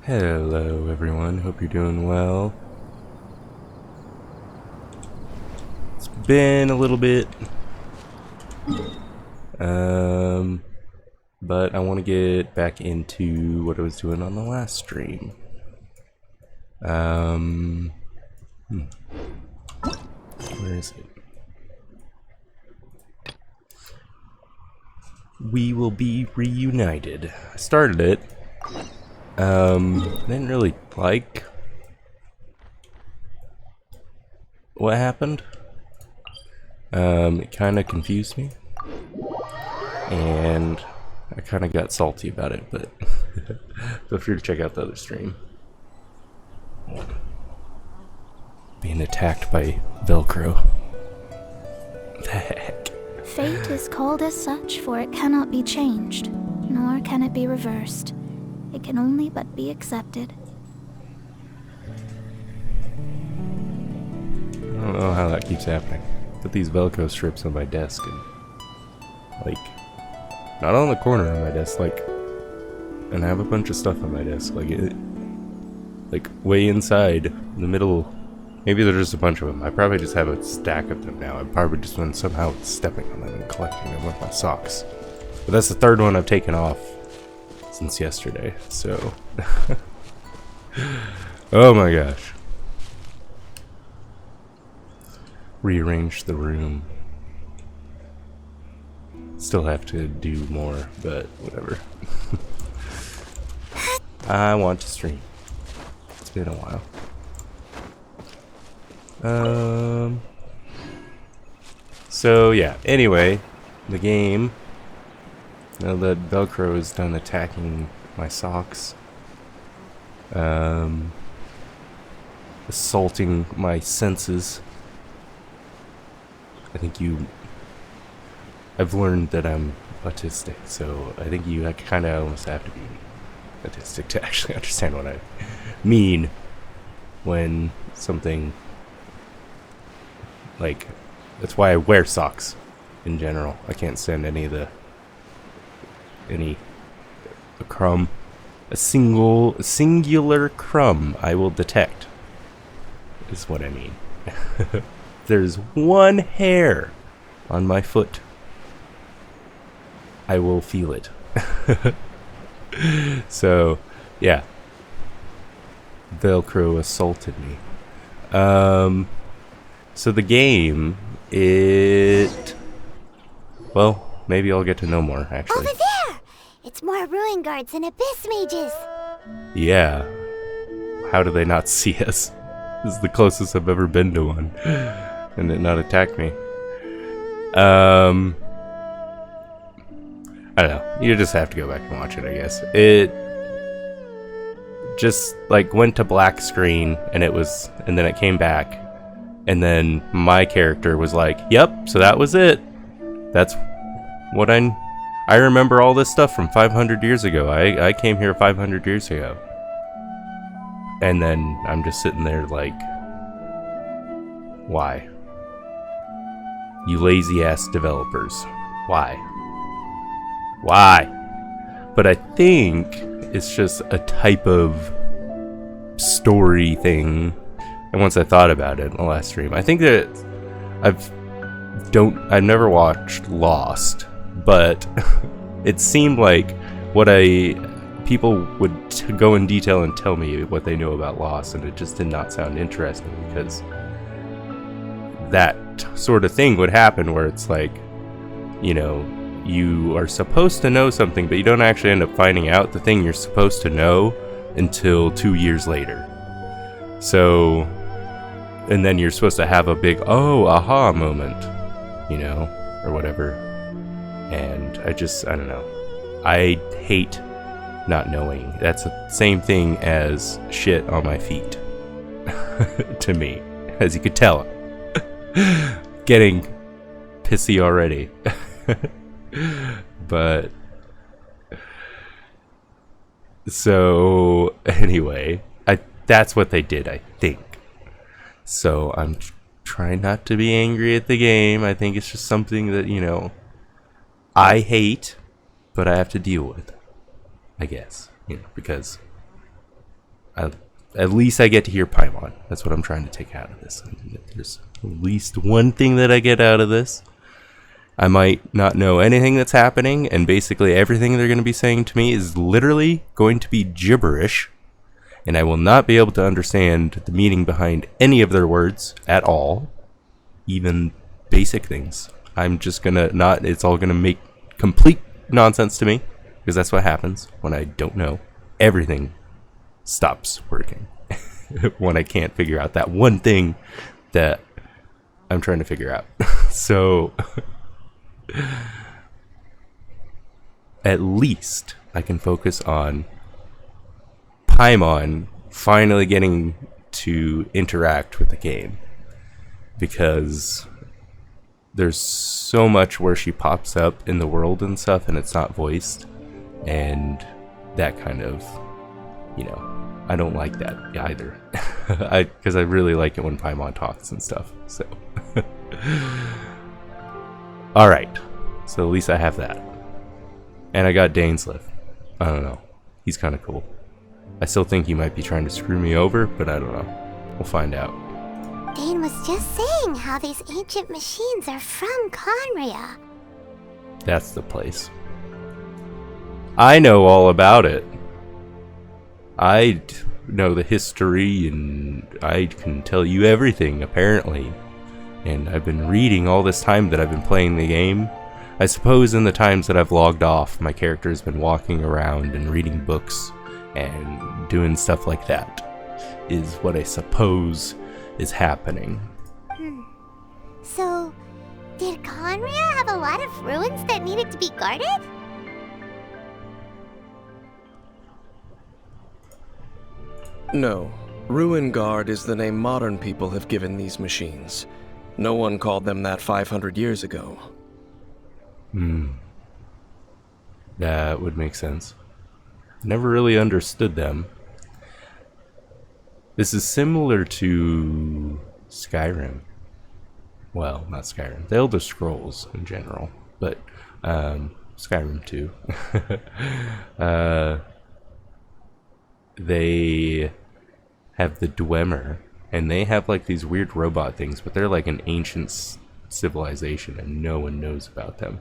Hello everyone, hope you're doing well. It's been a little bit, but I want to get back into what I was doing on the last stream. Where is it? We will be reunited. I started it. Didn't really like what happened. It kind of confused me, and I kind of got salty about it, but feel free to check out the other stream. Being attacked by Velcro. The heck? Fate is called as such, for it cannot be changed, nor can it be reversed. It can only but be accepted. I don't know how that keeps happening. Put these Velcro strips on my desk and, like, not on the corner of my desk, like, and I have a bunch of stuff on my desk, like way inside, in the middle. Maybe there's just a bunch of them. I probably just have a stack of them now. I've probably just been somehow stepping on them and collecting them with my socks. But that's the third one I've taken off since yesterday, so. Oh my gosh. Rearrange the room. Still have to do more, but whatever. I want to stream. It's been a while. So yeah, anyway, the game, now that Velcro is done attacking my socks, assaulting my senses, I've learned that I'm autistic, so I think you kind of almost have to be autistic to actually understand what I mean when something, like, that's why I wear socks in general. I can't stand a crumb, a singular crumb I will detect, is what I mean. There's one hair on my foot, I will feel it. So, yeah. Velcro assaulted me. So the game, well, maybe I'll get to know more, actually. Over there! It's more ruin guards and abyss mages. Yeah. How do they not see us? This is the closest I've ever been to one. And it not attack me. I don't know. You just have to go back and watch it, I guess. It just, like, went to black screen, and then it came back. And then my character was like, yep, so that was it. That's what I remember all this stuff from 500 years ago. I came here 500 years ago. And then I'm just sitting there like, why? You lazy ass developers. Why? Why? But I think it's just a type of story thing. And once I thought about it in the last stream, I think that I've never watched Lost, but it seemed like people would go in detail and tell me what they knew about Lost, and it just did not sound interesting, because that sort of thing would happen where it's like, you know, you are supposed to know something, but you don't actually end up finding out the thing you're supposed to know until 2 years later. So, and then you're supposed to have a big, oh, aha moment, you know, or whatever. And I don't know. I hate not knowing. That's the same thing as shit on my feet. To me, as you could tell. Getting pissy already. But so anyway, that's what they did, I think. So I'm trying not to be angry at the game. I think it's just something that, you know, I hate, but I have to deal with, I guess, you know, because at least I get to hear Paimon. That's what I'm trying to take out of this. There's at least one thing that I get out of this. I might not know anything that's happening, and basically everything they're going to be saying to me is literally going to be gibberish, and I will not be able to understand the meaning behind any of their words at all, even basic things. I'm just going to not, it's all going to make complete nonsense to me, because that's what happens when I don't know. Everything stops working when I can't figure out that one thing that I'm trying to figure out. So at least I can focus on Paimon finally getting to interact with the game, because there's so much where she pops up in the world and stuff and it's not voiced, and that kind of, you know, I don't like that either. Because I really like it when Paimon talks and stuff. So alright, so at least I have that. And I got Dainsleif. I don't know, he's kind of cool. I still think he might be trying to screw me over, but I don't know. We'll find out. Dane was just saying how these ancient machines are from Conria. That's the place. I know all about it. I know the history, and I can tell you everything, apparently. And I've been reading all this time that I've been playing the game. I suppose in the times that I've logged off, my character's been walking around and reading books and doing stuff like that, is what I suppose is happening. So, did Conria have a lot of ruins that needed to be guarded? No. Ruin Guard is the name modern people have given these machines. No one called them that 500 years ago. That would make sense. Never really understood them. This is similar to Skyrim. Well, not Skyrim. The Elder Scrolls in general, but Skyrim too. They have the Dwemer, and they have like these weird robot things, but they're like an ancient civilization and no one knows about them.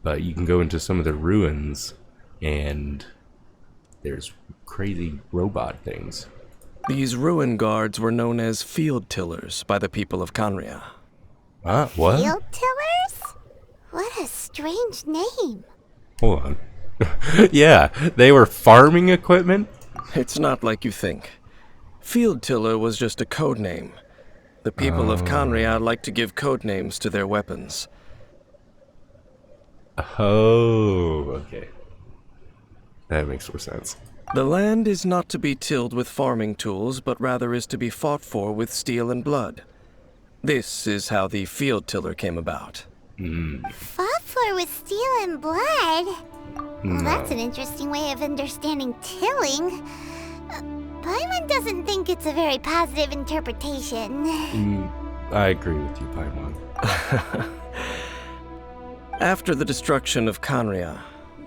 But you can go into some of the ruins and there's crazy robot things. These ruin guards were known as field tillers by the people of Conria. What? Field tillers? What a strange name. Hold on. Yeah, they were farming equipment? It's not like you think. Field tiller was just a code name. The people of Conria like to give code names to their weapons. Oh, okay. That makes more sense. The land is not to be tilled with farming tools, but rather is to be fought for with steel and blood. This is how the field tiller came about. Fought for with steel and blood? Well, that's an interesting way of understanding tilling. Paimon doesn't think it's a very positive interpretation. I agree with you, Paimon. After the destruction of Conria,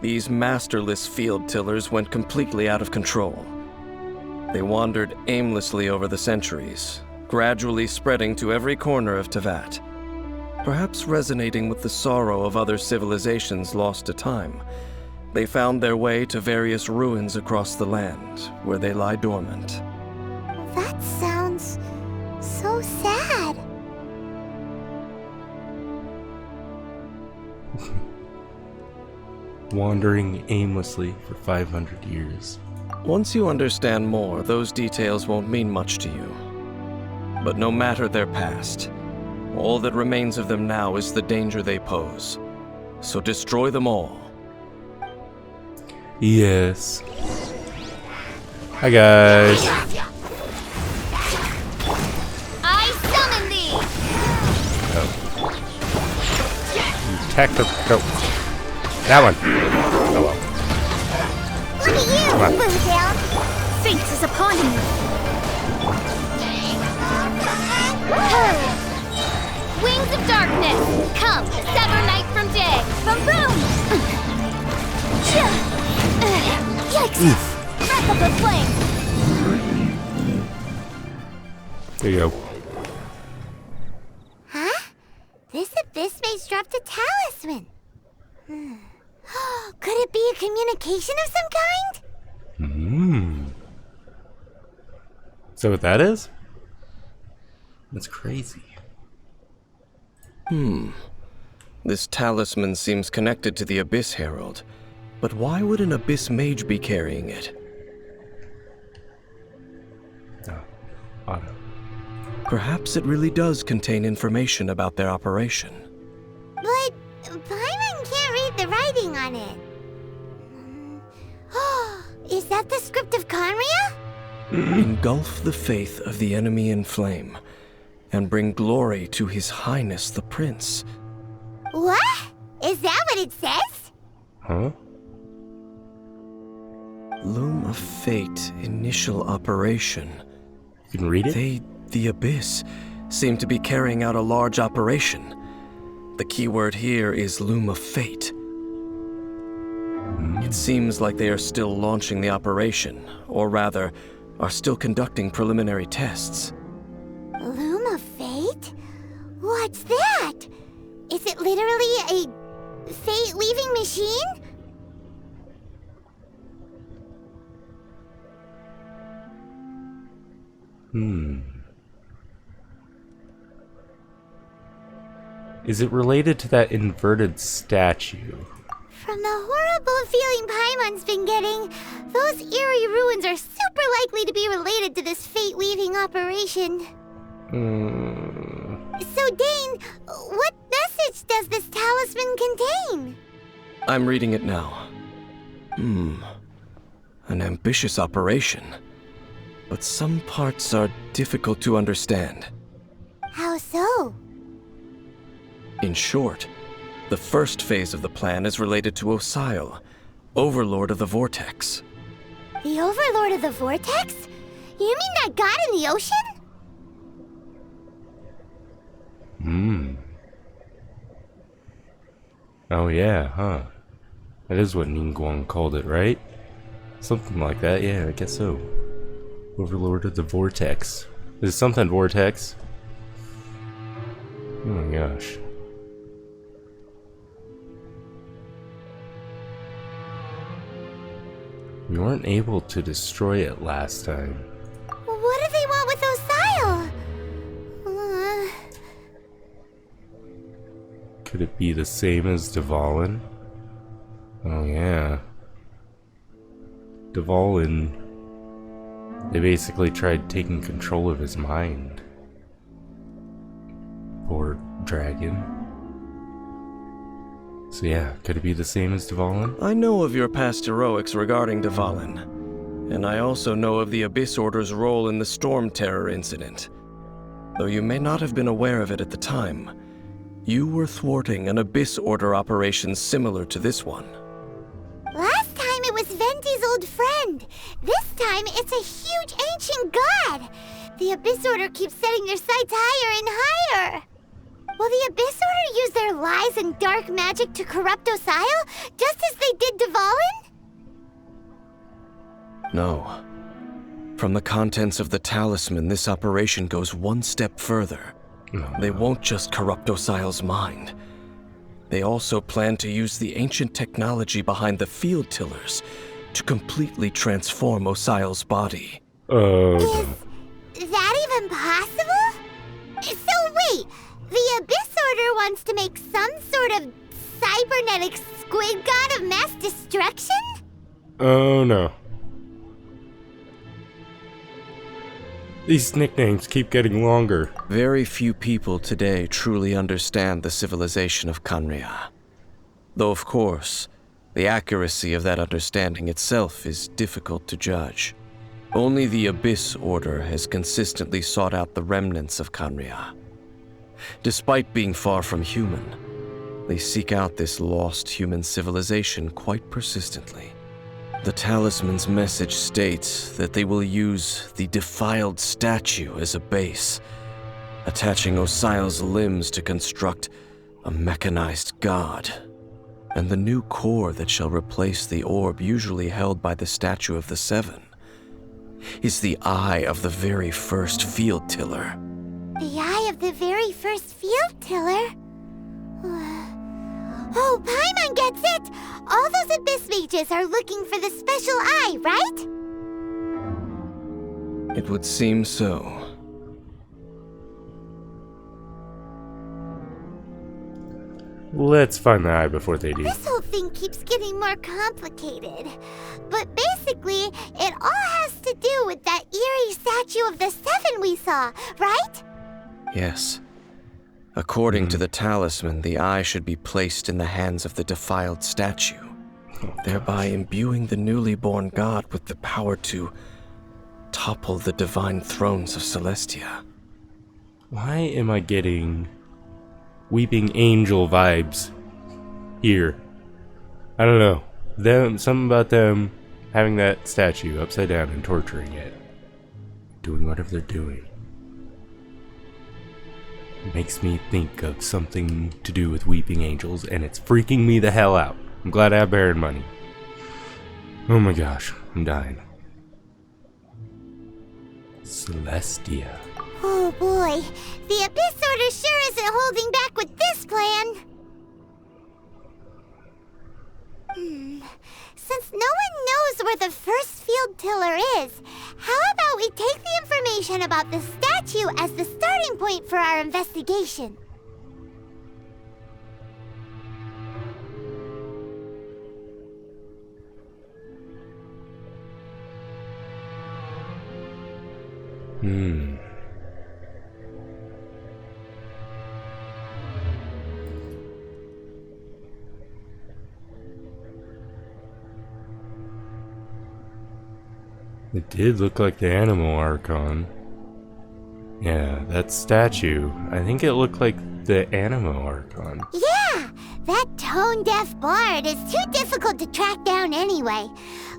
these masterless field tillers went completely out of control. They wandered aimlessly over the centuries, gradually spreading to every corner of Teyvat. Perhaps resonating with the sorrow of other civilizations lost to time, they found their way to various ruins across the land, where they lie dormant. That sounds so sad. Wandering aimlessly for 500 years. Once you understand more, those details won't mean much to you. But no matter their past, all that remains of them now is the danger they pose. So destroy them all. Yes. Hi guys. I summon thee! Attack the go. That one. Oh well. Look at you, Come on. Bootail! Fate is upon you. Wings of darkness, come, sever night from day. From boom! Yikes! Wrap up the flame! There you go. Huh? This abyss space dropped a talisman. Could it be a communication of some kind? Is that what that is? That's crazy. This talisman seems connected to the Abyss Herald. But why would an Abyss Mage be carrying it? Oh, Otto. Perhaps it really does contain information about their operation. But Paimon can't read the writing on it. Is that the script of Conria? Engulf the faith of the enemy in flame, and bring glory to His Highness the Prince. What? Is that what it says? Huh? Loom of Fate initial operation. You can read it? The Abyss, seem to be carrying out a large operation. The keyword here is Loom of Fate. It seems like they are still launching the operation, or rather, are still conducting preliminary tests. Loom of Fate? What's that? Is it literally a fate-weaving machine? Is it related to that inverted statue? From the horrible feeling Paimon's been getting, those eerie ruins are super likely to be related to this fate-weaving operation. So, Dane, what message does this talisman contain? I'm reading it now. An ambitious operation. But some parts are difficult to understand. How so? In short, the first phase of the plan is related to Osile, Overlord of the Vortex. The Overlord of the Vortex? You mean that god in the ocean? Oh yeah, huh. That is what Ningguang called it, right? Something like that, yeah, I guess so. Overlord of the Vortex. Is it something Vortex? Oh my gosh. We weren't able to destroy it last time. What do they want with Osile? Could it be the same as Dvalin? Oh yeah. Dvalin... They basically tried taking control of his mind. Poor dragon. So yeah, could it be the same as Dvalin? I know of your past heroics regarding Dvalin, and I also know of the Abyss Order's role in the Storm Terror incident. Though you may not have been aware of it at the time, you were thwarting an Abyss Order operation similar to this one. Last time it was Venti's old friend. This time it's a huge ancient god. The Abyss Order keeps setting their sights higher and higher. Will the Abyss Order use their lies and dark magic to corrupt Osile, just as they did Dvalin? No. From the contents of the talisman, this operation goes one step further. They won't just corrupt Osile's mind. They also plan to use the ancient technology behind the field tillers to completely transform Osile's body. Is that even possible? So wait, the Abyss Order wants to make some sort of cybernetic squid god of mass destruction? Oh no. These nicknames keep getting longer. Very few people today truly understand the civilization of Conria. Though of course, the accuracy of that understanding itself is difficult to judge. Only the Abyss Order has consistently sought out the remnants of Conria. Despite being far from human, they seek out this lost human civilization quite persistently. The talisman's message states that they will use the defiled statue as a base, attaching Osile's limbs to construct a mechanized god, and the new core that shall replace the orb usually held by the Statue of the Seven. is the eye of the very first field tiller. The eye of the very first field tiller? Oh, Paimon gets it! All those abyss mages are looking for the special eye, right? It would seem so. Let's find the eye before they do. This whole thing keeps getting more complicated. But basically, it all has to do with that eerie statue of the Seven we saw, right? Yes. According to the talisman, the eye should be placed in the hands of the defiled statue, thereby imbuing the newly born god with the power to topple the divine thrones of Celestia. Why am I getting Weeping Angel vibes here? I don't know. Something about them having that statue upside down and torturing it. Doing whatever they're doing. Makes me think of something to do with Weeping Angels, and it's freaking me the hell out. I'm glad I have Baron money. Oh my gosh, I'm dying. Celestia. Oh boy, the Abyss Order sure isn't holding back with this plan. Since no one knows where the first field tiller is, how about we take the information about the statue as the starting point for our investigation? It did look like the Animal Archon. Yeah, that statue. I think it looked like the Animal Archon. Yeah, that tone-deaf bard is too difficult to track down anyway.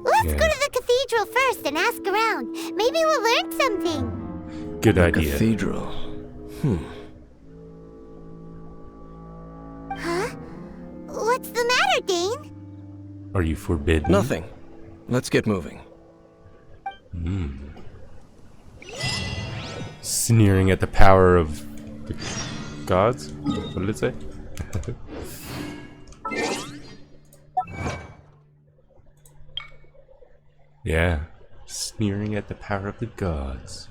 Let's go to the cathedral first and ask around. Maybe we'll learn something. Good idea. Cathedral. Huh? What's the matter, Dane? Are you forbidden? Nothing. Let's get moving. Sneering at the power of the gods? What did it say? Yeah. Sneering at the power of the gods.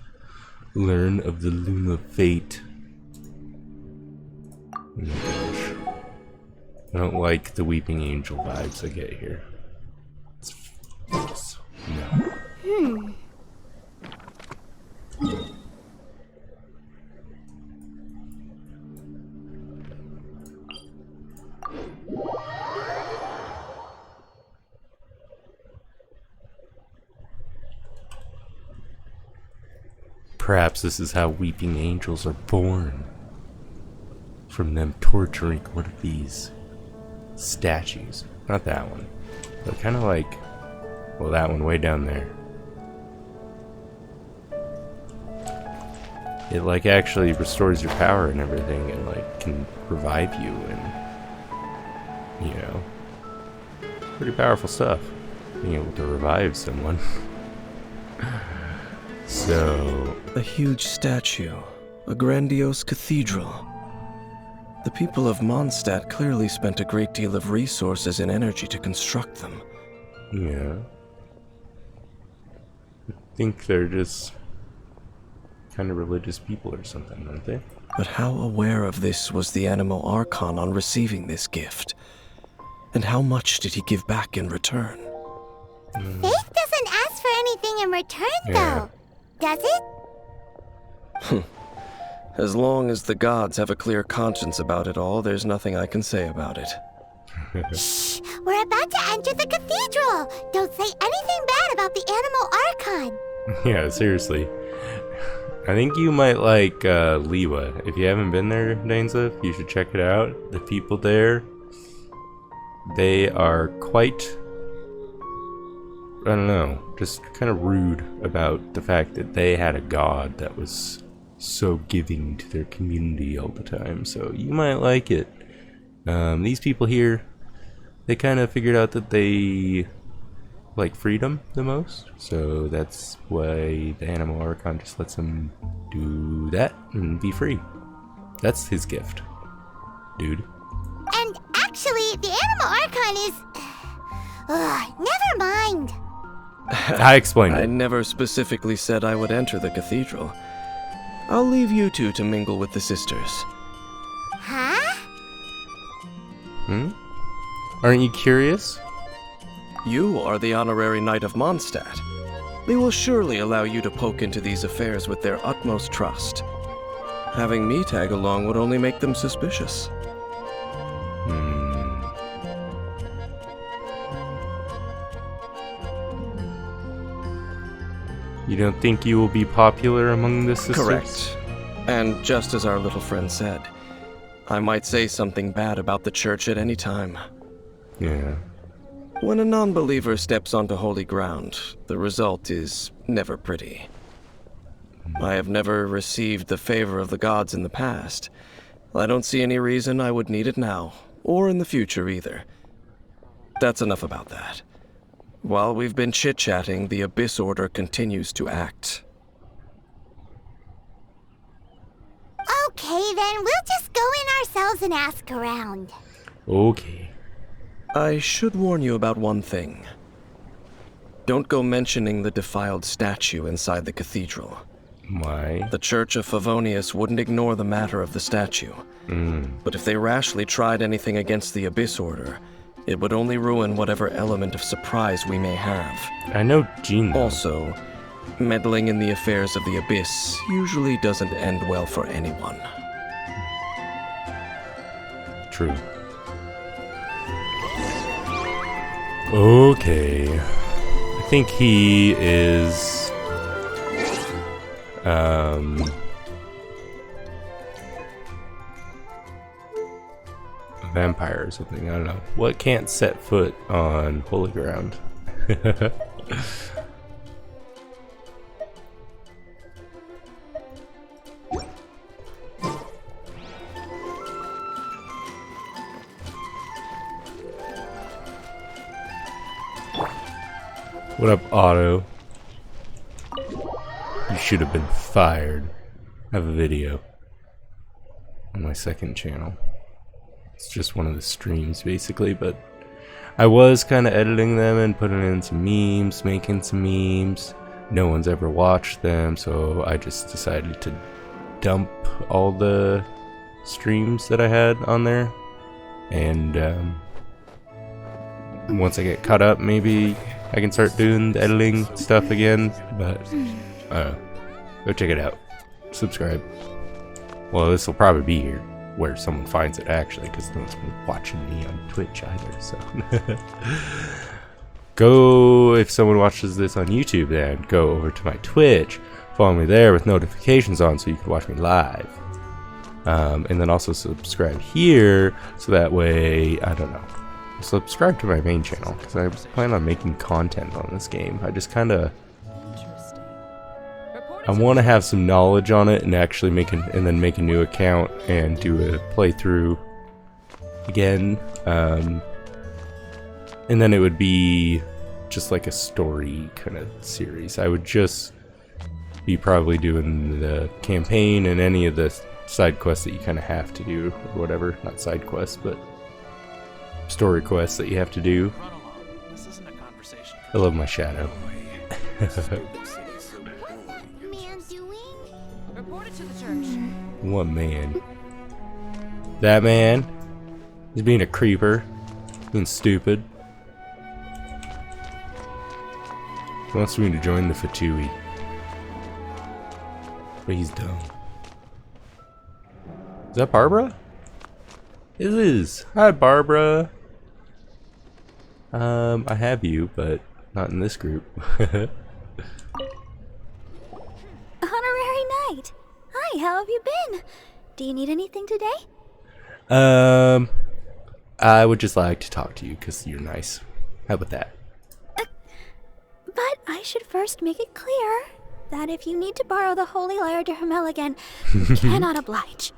Learn of the loom of fate. Oh my gosh. I don't like the Weeping Angel vibes I get here. No. Perhaps this is how weeping angels are born. From them torturing one of these statues. Not that one. But kind of like, well, that one way down there. It like actually restores your power and everything, and like can revive you, and you know, pretty powerful stuff. Being able to revive someone. So a huge statue, a grandiose cathedral. The people of Mondstadt clearly spent a great deal of resources and energy to construct them. yeah, I think they're just kind of religious people or something, aren't they? But how aware of this was the Animal Archon on receiving this gift? And how much did he give back in return? Faith doesn't ask for anything in return, though. Does it? As long as the gods have a clear conscience about it all, there's nothing I can say about it. Shh! We're about to enter the cathedral! Don't say anything bad about the Animal Archon! Yeah, seriously. I think you might like Liwa. If you haven't been there, Dainza, you should check it out. The people there, they are quite, I don't know, just kind of rude about the fact that they had a god that was so giving to their community all the time. So you might like it. These people here, they kind of figured out that they like freedom the most, so that's why the Animal Archon just lets him do that and be free. That's his gift, dude. And actually, the Animal Archon is... never mind. I explained I it. never specifically said I would enter the cathedral. I'll leave you two to mingle with the sisters. Huh? Aren't you curious? You are the honorary Knight of Mondstadt. They will surely allow you to poke into these affairs with their utmost trust. Having me tag along would only make them suspicious. You don't think you will be popular among the sisters? Correct. And just as our little friend said, I might say something bad about the church at any time. Yeah. When a non-believer steps onto holy ground, the result is never pretty. I have never received the favor of the gods in the past. I don't see any reason I would need it now, or in the future either. That's enough about that. While we've been chit-chatting, the Abyss Order continues to act. Okay, then we'll just go in ourselves and ask around. Okay. I should warn you about one thing. Don't go mentioning the defiled statue inside the cathedral. Why? The Church of Favonius wouldn't ignore the matter of the statue. But if they rashly tried anything against the Abyss Order, it would only ruin whatever element of surprise we may have. I know Jean, though. Also, meddling in the affairs of the Abyss usually doesn't end well for anyone. True. Okay. I think he is... a vampire or something. I don't know. What can't set foot on holy ground? What up, Otto? You should have been fired. I have a video on my second channel. It's just one of the streams, basically, but I was kind of editing them and putting in some memes, making some memes. No one's ever watched them, so I just decided to dump all the streams that I had on there. And once I get caught up, maybe I can start doing the editing stuff again, but go check it out. Subscribe. Well, this will probably be here where someone finds it, actually, because no one's been watching me on Twitch either, so. Go, if someone watches this on YouTube, then go over to my Twitch, follow me there with notifications on so you can watch me live. And then also subscribe here, so that way, I don't know. Subscribe to my main channel, because I plan on making content on this game. I just kind of... I want to have some knowledge on it and actually make then make a new account and do a playthrough again. And then it would be just like a story kind of series. I would just be probably doing the campaign and any of the side quests that you kind of have to do or whatever. Not side quests, but story quests that you have to do. I love my shadow. What man? That man? He's being a creeper. Being stupid. He wants me to join the Fatui. But he's dumb. Is that Barbara? It is. Hi, Barbara. I have you, but not in this group. Honorary Knight. Hi, how have you been? Do you need anything today? I would just like to talk to you because you're nice. How about that? But I should first make it clear that if you need to borrow the Holy Lyre to Hermel again, you cannot oblige.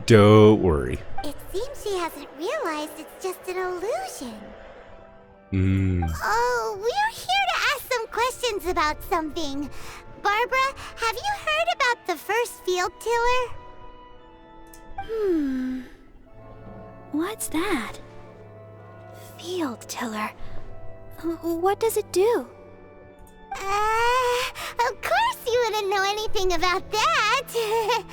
Don't worry. It seems she hasn't realized it's just an illusion. Oh, we're here to ask some questions about something. Barbara, have you heard about the first field tiller? What's that? Field tiller. What does it do? Of course you wouldn't know anything about that.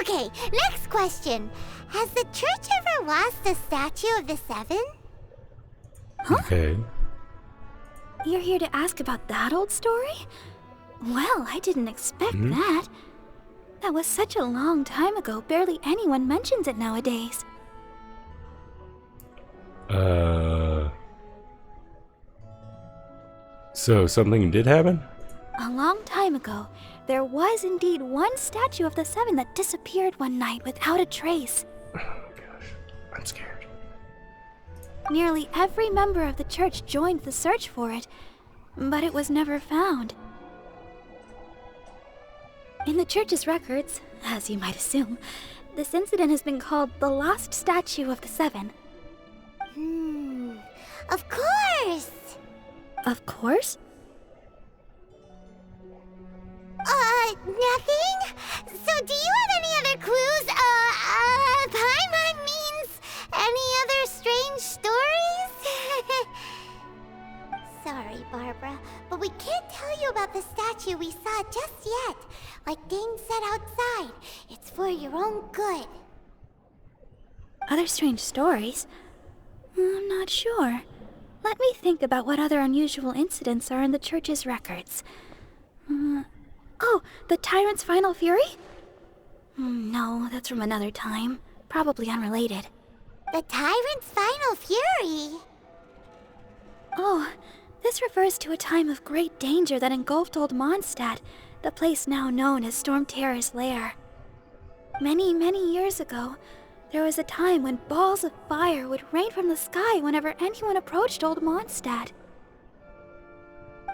Okay, next question. Has the church ever lost a statue of the Seven? Okay. You're here to ask about that old story? Well, I didn't expect that. That was such a long time ago, barely anyone mentions it nowadays. So something did happen? A long time ago, there was indeed one statue of the Seven that disappeared one night without a trace. Oh gosh, I'm scared. Nearly every member of the church joined the search for it, but it was never found. In the church's records, as you might assume, this incident has been called the Lost Statue of the Seven. Of course! Of course? Nothing? So do you have any other clues? Paimon means any other strange stories? Sorry, Barbara, but we can't tell you about the statue we saw just yet. Like Dane said outside, it's for your own good. Other strange stories? I'm not sure. Let me think about what other unusual incidents are in the church's records. Oh, the Tyrant's final fury? No, that's from another time. Probably unrelated. The Tyrant's final fury? Oh, this refers to a time of great danger that engulfed Old Mondstadt, the place now known as Storm Terror's lair. Many, many years ago, there was a time when balls of fire would rain from the sky whenever anyone approached Old Mondstadt.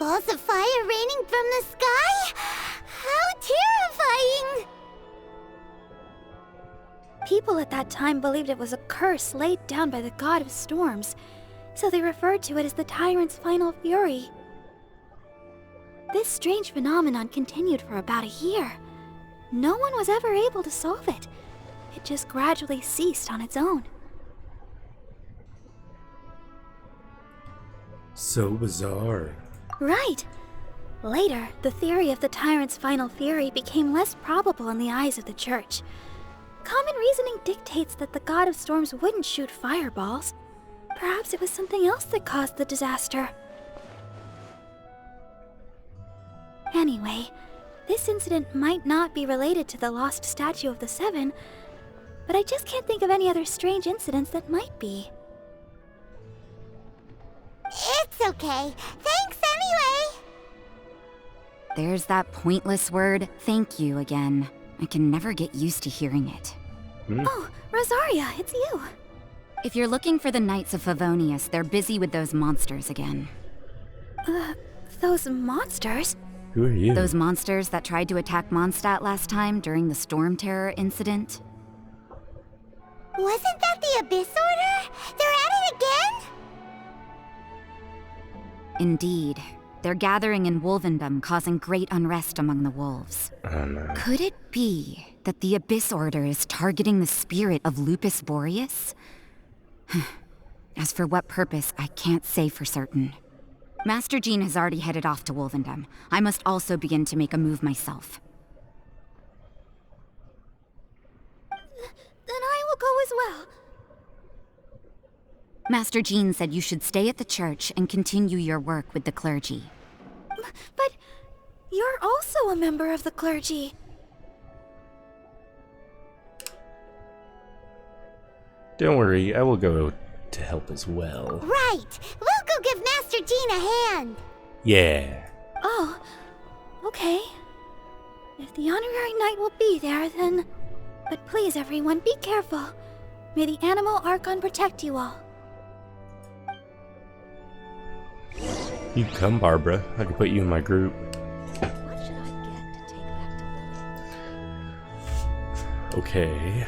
Balls of fire raining from the sky? How terrifying! People at that time believed it was a curse laid down by the god of storms, so they referred to it as the Tyrant's final fury. This strange phenomenon continued for about a year. No one was ever able to solve it. It just gradually ceased on its own. So bizarre. Right. Later, the theory of the Tyrant's final fury became less probable in the eyes of the church. Common reasoning dictates that the god of storms wouldn't shoot fireballs. Perhaps it was something else that caused the disaster. Anyway, this incident might not be related to the lost statue of the Seven, but I just can't think of any other strange incidents that might be. It's okay. Thanks anyway! There's that pointless word, thank you, again. I can never get used to hearing it. Oh, Rosaria, it's you. If you're looking for the Knights of Favonius, they're busy with those monsters again. Those monsters? Who are you? Those monsters that tried to attack Mondstadt last time during the Storm Terror incident? Wasn't that the Abyss Order? They're at it again? Indeed. They're gathering in Wolvendom, causing great unrest among the wolves. Oh no. Could it be that the Abyss Order is targeting the spirit of Lupus Boreas? As for what purpose, I can't say for certain. Master Jean has already headed off to Wolvendom. I must also begin to make a move myself. Then I will go as well. Master Jean said you should stay at the church and continue your work with the clergy. But you're also a member of the clergy. Don't worry, I will go to help as well. Right! We'll go give Master Jean a hand! Yeah. Oh, okay. If the honorary knight will be there, then... But please, everyone, be careful. May the Animal Archon protect you all. You can come, Barbara. I can put you in my group. What should I get to take back to Lily? Okay.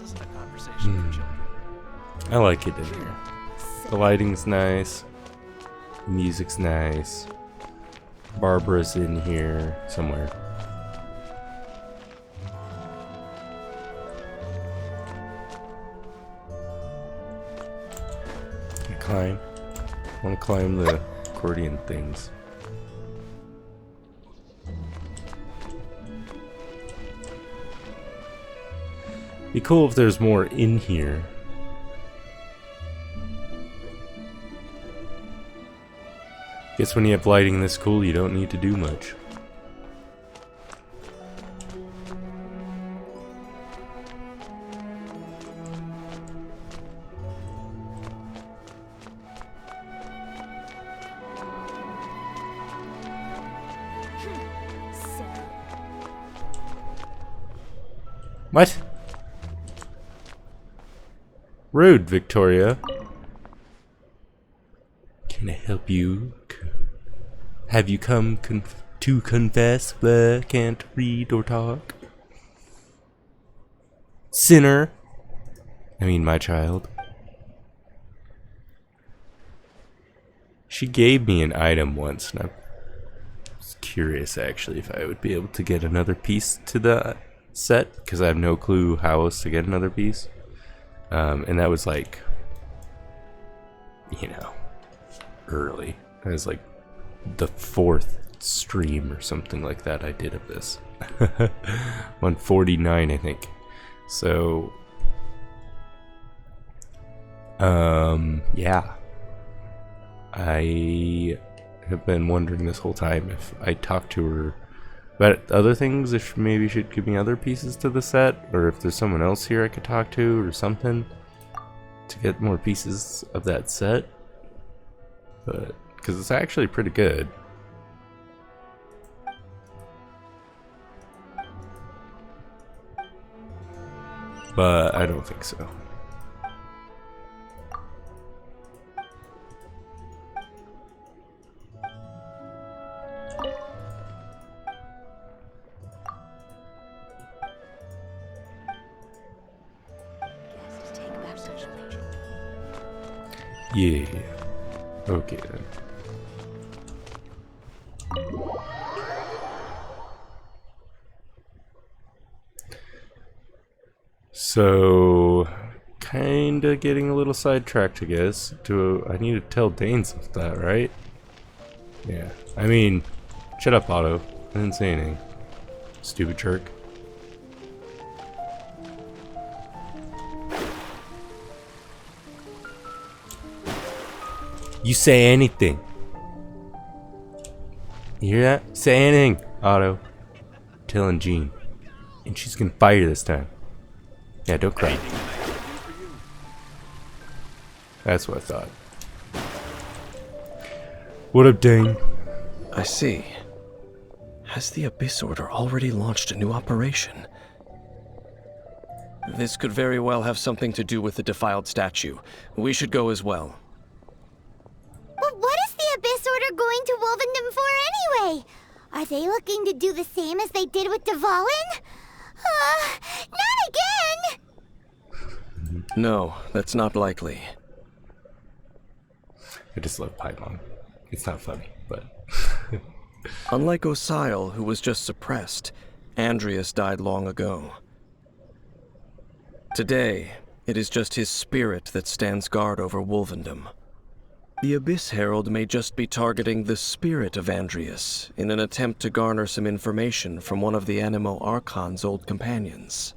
isn't a conversation for children. I like it in here. The lighting's nice. The music's nice. Barbara's in here somewhere. Climb. I want to climb the accordion things. Be cool if there's more in here. Guess when you have lighting this cool, you don't need to do much. What? Rude, Victoria. Can I help you? Have you come to confess but can't read or talk? Sinner. I mean, my child. She gave me an item once, and I was curious, actually, if I would be able to get another piece to the set, because I have no clue how else to get another piece. And that was like, you know, early. It was like the 4th stream or something like that I did of this. 149, I think. So, yeah. I have been wondering this whole time if I talked to her about other things, if maybe she'd give me other pieces to the set, or if there's someone else here I could talk to or something to get more pieces of that set. But because it's actually pretty good. But I don't think so. Yeah. Okay then. So, kinda getting a little sidetracked, I guess. I need to tell Dane some of that, right? Yeah. I mean, shut up, Otto. I didn't say anything. Stupid jerk. You say anything. You hear that? Say anything, Otto. Telling Jean. And she's gonna fire you this time. Yeah, don't cry. That's what I thought. What up, Dane? I see. Has the Abyss Order already launched a new operation? This could very well have something to do with the defiled statue. We should go as well. But what is the Abyss Order going to Wolvendom for anyway? Are they looking to do the same as they did with Dvalin? Not again! No, that's not likely. I just love Paimon. It's not funny, but... Unlike Osile, who was just suppressed, Andreas died long ago. Today, it is just his spirit that stands guard over Wolvendom. The Abyss Herald may just be targeting the spirit of Andreas in an attempt to garner some information from one of the Animo Archon's old companions.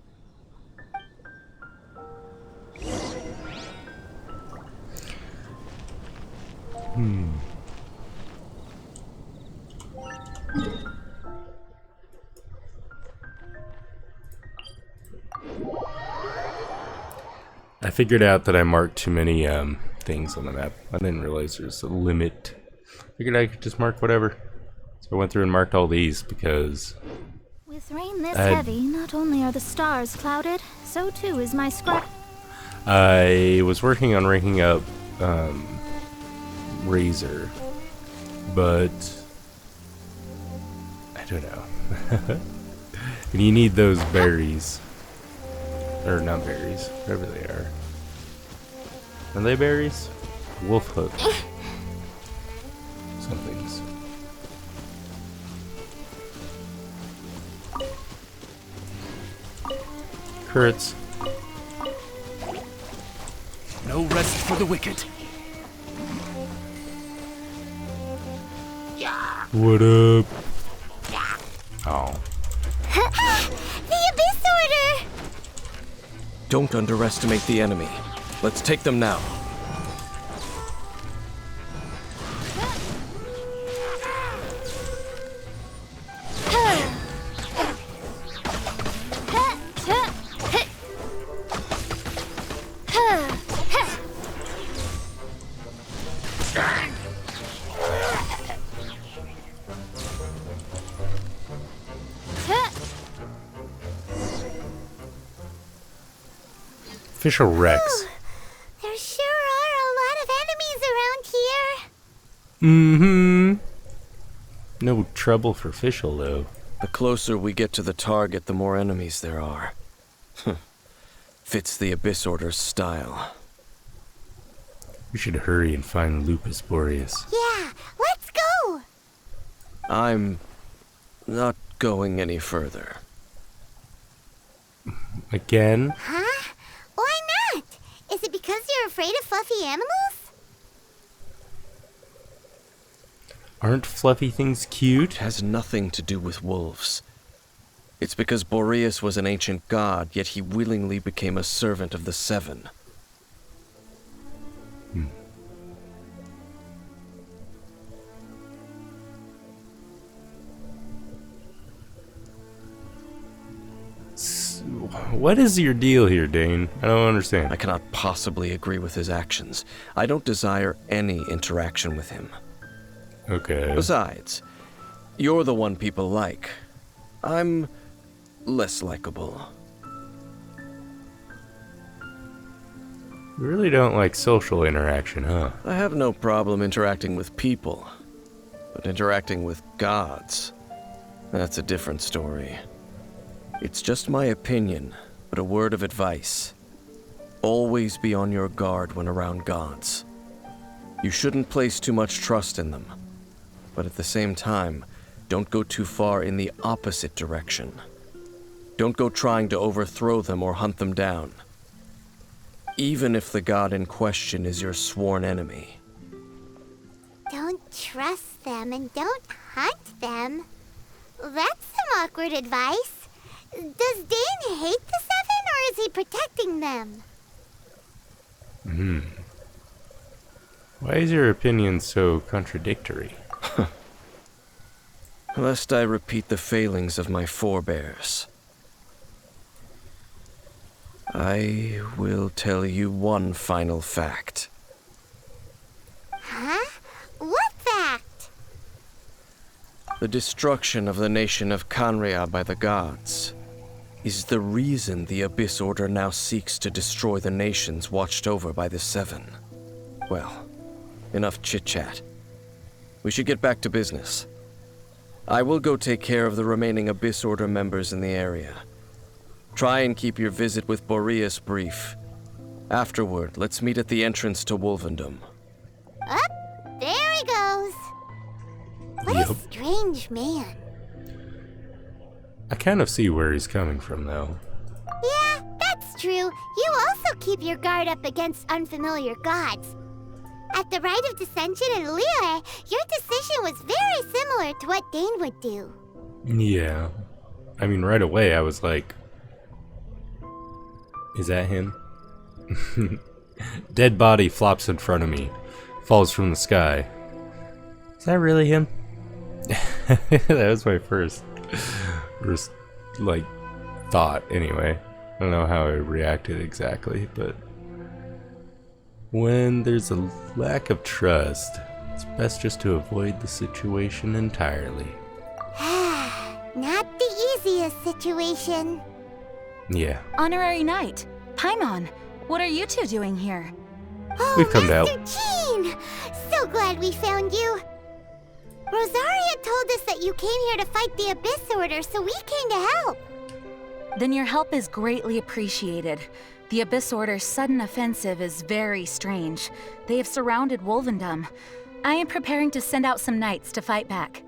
I figured out that I marked too many things on the map. I didn't realize there's a limit. Figured I could just mark whatever. So I went through and marked all these because... With rain this heavy, not only are the stars clouded, so too is my scribe. I was working on ranking up Razor, but I don't know. And you need those berries. Or not berries, whatever they are. Are they berries? Wolf hook. Somethings. Crits. No rest for the wicked. What up? Oh. The Abyss Order! Don't underestimate the enemy. Let's take them now. Official Rex. There sure are a lot of enemies around here. Mm-hmm. No trouble for Fischl, though. The closer we get to the target, the more enemies there are. Fits the Abyss Order's style. We should hurry and find Lupus Boreas. Yeah, let's go! I'm not going any further. Again? Huh? Why not? Is it because you're afraid of fluffy animals? Aren't fluffy things cute? It has nothing to do with wolves. It's because Boreas was an ancient god, yet he willingly became a servant of the Seven. What is your deal here, Dane? I don't understand. I cannot possibly agree with his actions. I don't desire any interaction with him. Okay. Besides, you're the one people like. I'm less likable. You really don't like social interaction, huh? I have no problem interacting with people, but interacting with gods, that's a different story. It's just my opinion, but a word of advice. Always be on your guard when around gods. You shouldn't place too much trust in them, but at the same time, don't go too far in the opposite direction. Don't go trying to overthrow them or hunt them down, even if the god in question is your sworn enemy. Don't trust them and don't hunt them. That's some awkward advice. Does Dane hate the Seven, or is he protecting them? Why is your opinion so contradictory? Lest I repeat the failings of my forebears, I will tell you one final fact. Huh? What fact? The destruction of the nation of Khaenri'ah by the gods is the reason the Abyss Order now seeks to destroy the nations watched over by the Seven. Well, enough chit-chat. We should get back to business. I will go take care of the remaining Abyss Order members in the area. Try and keep your visit with Boreas brief. Afterward, let's meet at the entrance to Wolvendom. Up, there he goes. What a strange man. I kind of see where he's coming from, though. Yeah, that's true. You also keep your guard up against unfamiliar gods. At the Rite of Dissension in Liyue, your decision was very similar to what Dane would do. Yeah. I mean, right away I was like, is that him? Dead body flops in front of me. Falls from the sky. Is that really him? That was my first like thought anyway. I don't know how I reacted exactly, but when there's a lack of trust, it's best just to avoid the situation entirely. Not the easiest situation. Yeah. Honorary Knight, Paimon, what are you two doing here? Oh, We've come to help. Master Jean! So glad we found you. Rosaria told us that you came here to fight the Abyss Order, so we came to help. Then your help is greatly appreciated. The Abyss Order's sudden offensive is very strange. They have surrounded Wolvendom. I am preparing to send out some knights to fight back.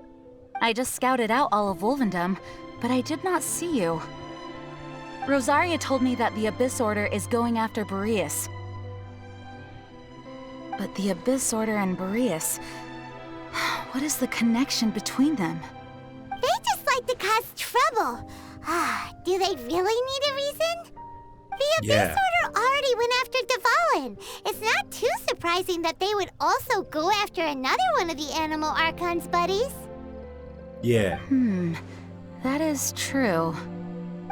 I just scouted out all of Wolvendom, but I did not see you. Rosaria told me that the Abyss Order is going after Boreas. But the Abyss Order and Boreas... what is the connection between them? They just like to cause trouble. Do they really need a reason? The Abyss Order already went after Dvalin. It's not too surprising that they would also go after another one of the Animal Archon's buddies. Yeah. That is true.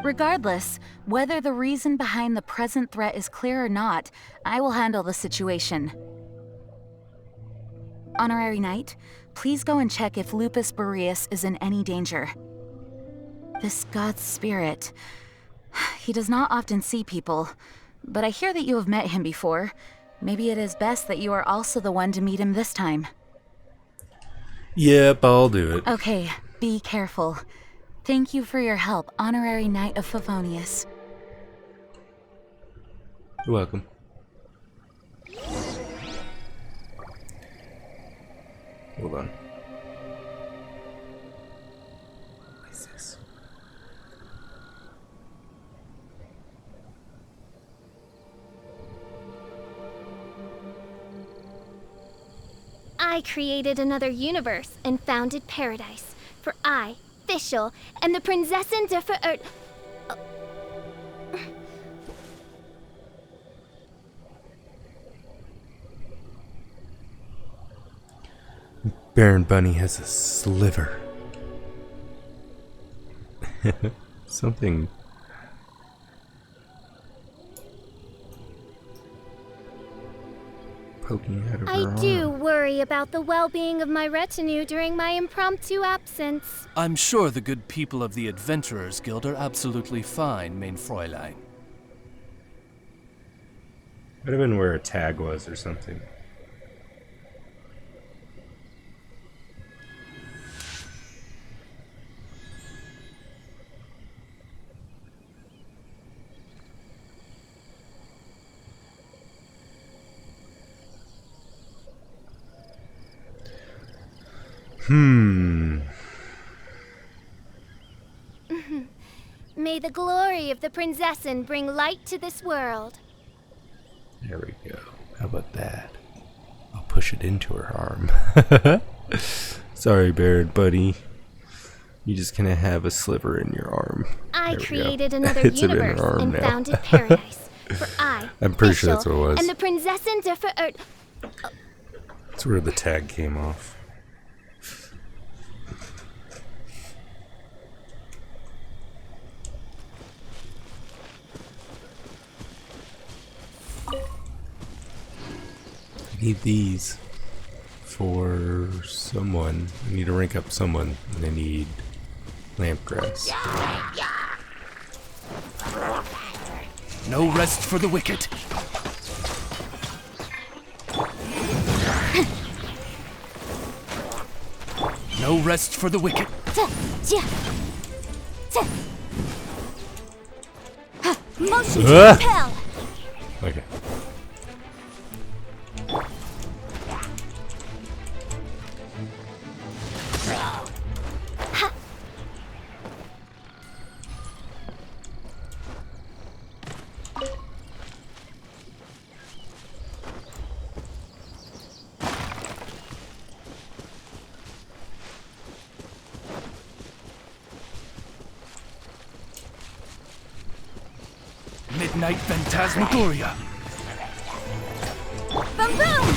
Regardless, whether the reason behind the present threat is clear or not, I will handle the situation. Honorary Knight, please go and check if Lupus Boreas is in any danger. This god's spirit... he does not often see people, but I hear that you have met him before. Maybe it is best that you are also the one to meet him this time. Yep, I'll do it. Okay, be careful. Thank you for your help, Honorary Knight of Favonius. You're welcome. Hold on. What is this? I created another universe and founded paradise. For I, Fischl, and the Prinzessin der Verirrt... Baron Bunny has a sliver. Something. Poking out of her I arm. do worry about the well-being of my retinue during my impromptu absence. I'm sure the good people of the Adventurers Guild are absolutely fine, mein Fräulein. Might have been where a tag was or something. May the glory of the Prinzessin bring light to this world. There we go. How about that? I'll push it into her arm. Sorry, Baron Buddy. You're just gonna have a sliver in your arm. I There we created go. another It's in her universe arm and now. founded paradise. For I, I'm pretty sure that's Fischl, what it was. and the Prinzessin der Verirrt... That's where the tag came off. I need these for someone. I need to rank up someone, and I need lampgrass. No rest for the wicked. No rest for the wicked. Motion to repel! Okay. Midnight Phantasmagoria. Boom boom!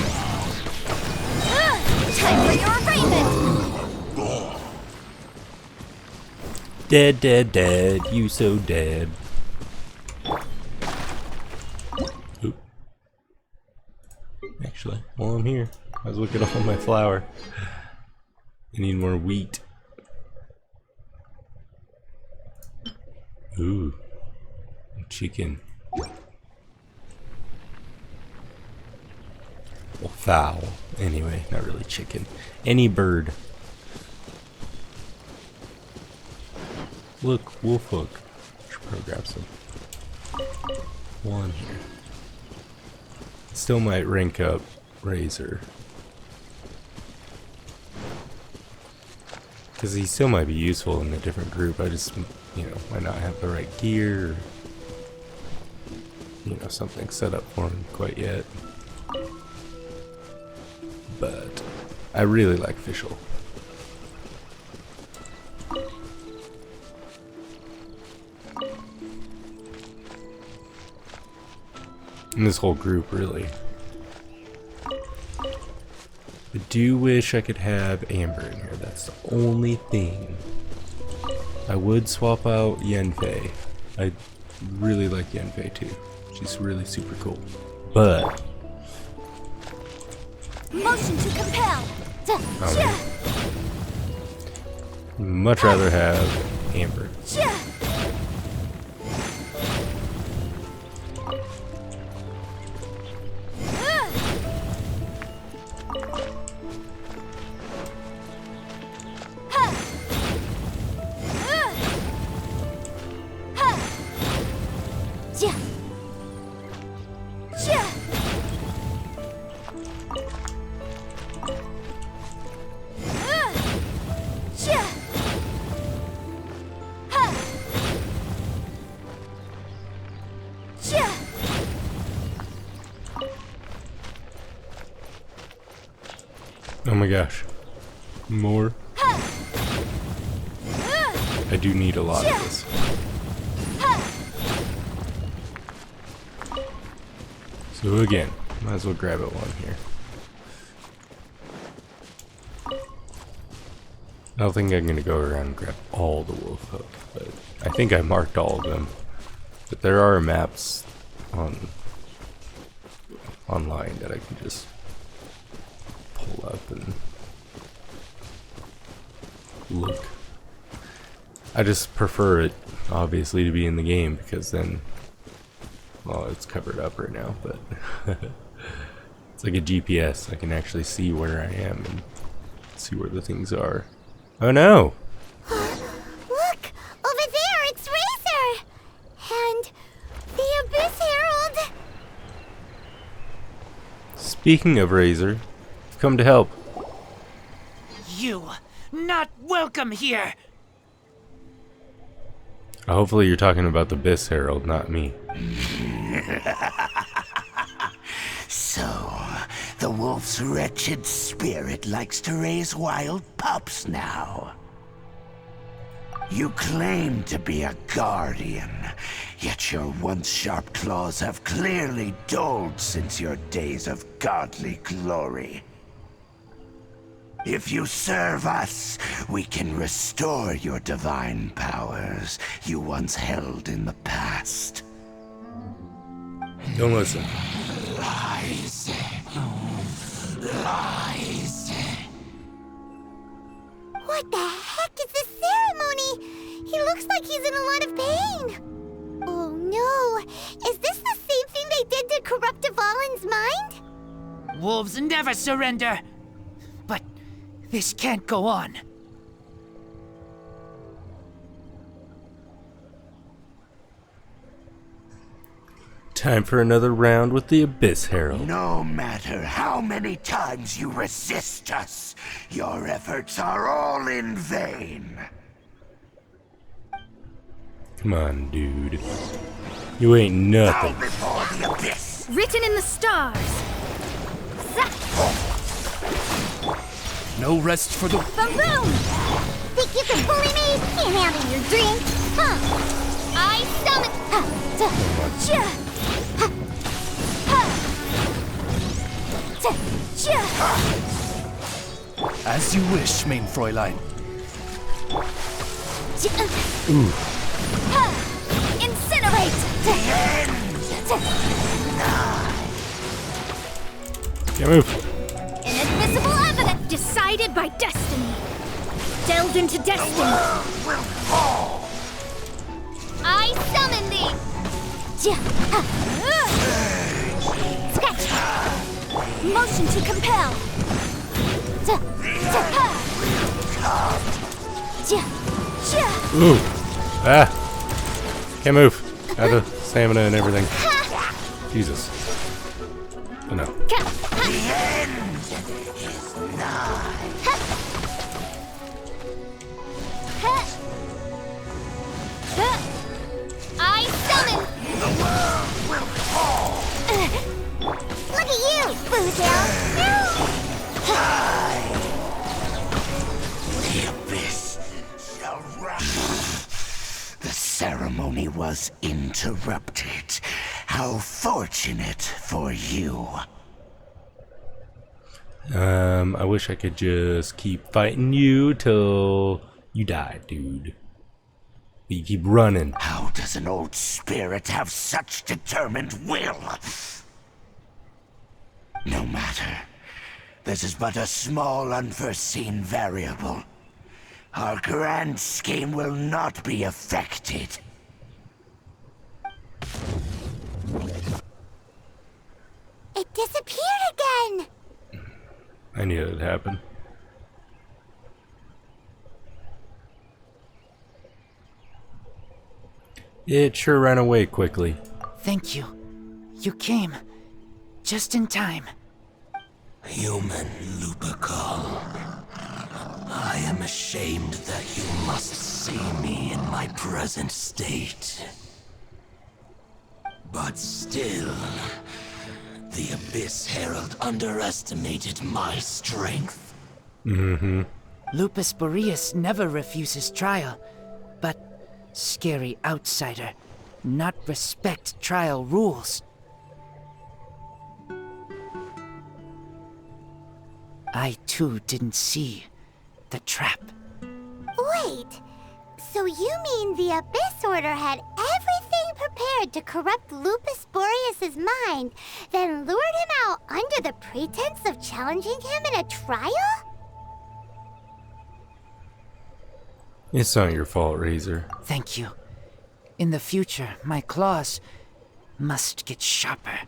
Time for your arraignment! Dead, dead, dead. You so dead. Oop. Actually, while I'm here, I was looking at all my flour. I need more wheat. Ooh. Chicken. Well, fowl. Anyway, not really chicken. Any bird. Look, Wolfhook. Should I'll grab some. One here. Still might rank up Razor. Because he still might be useful in a different group. I just, you know, might not have the right gear. Or, you know, something set up for him quite yet. But I really like Fischl. And this whole group, really. I do wish I could have Amber in here. That's the only thing. I would swap out Yenfei. I really like Yenfei too. She's really super cool. But Motion to compel. much rather have Amber. Oh my gosh. More? I do need a lot of this. So again, might as well grab it one here. I don't think I'm gonna go around and grab all the wolf hook, but I think I marked all of them. But there are maps online that I can just pull up and look. I just prefer it, obviously, to be in the game because then, well, it's covered up right now, but it's like a GPS. I can actually see where I am and see where the things are. Oh no! Look! Over there, it's Razor! And the Abyss Herald! Speaking of Razor, I've come to help. You not welcome here! Hopefully you're talking about the Abyss Herald, not me. So, the wolf's wretched spirit likes to raise wild pups now. You claim to be a guardian, yet your once sharp claws have clearly dulled since your days of godly glory. If you serve us, we can restore your divine powers you once held in the past. Don't listen. Lies. Lies. What the heck is this ceremony? He looks like he's in a lot of pain. Oh no, is this the same thing they did to corrupt Dvalin's mind? Wolves never surrender! But this can't go on. Time for another round with the Abyss Herald. No matter how many times you resist us, your efforts are all in vain. Come on, dude. You ain't nothing. Bow before the abyss. Written in the stars. No rest for the... Boom! Think you can bully me? Can't handle your drink, huh? I summon... As you wish, main Fräulein. Incinerate! Can't move. Inadmissible evidence decided by destiny. Delved into destiny. I summon thee. Sketch. Motion to compel. Ooh. Ah. Can't move. Out of stamina and everything. Jesus. Oh no. The end is nigh. I summon! The world will fall. Look at you, Boozle! The abyss shall rise. The ceremony was interrupted. How fortunate for you. I wish I could just keep fighting you till you die, dude. But you keep running. How does an old spirit have such determined will? No matter. This is but a small unforeseen variable. Our grand scheme will not be affected. It disappeared again! I knew it would happen. It sure ran away quickly. Thank you. You came. Just in time. Human Lupercal, I am ashamed that you must see me in my present state. But still, the Abyss Herald underestimated my strength. Lupus Boreas never refuses trial, but scary outsider, not respect trial rules. I too didn't see the trap. Wait, so you mean the Abyss Order had everything prepared to corrupt Lupus Boreas' mind, then lured him out under the pretense of challenging him in a trial? It's not your fault, Razor. Thank you. In the future, my claws must get sharper.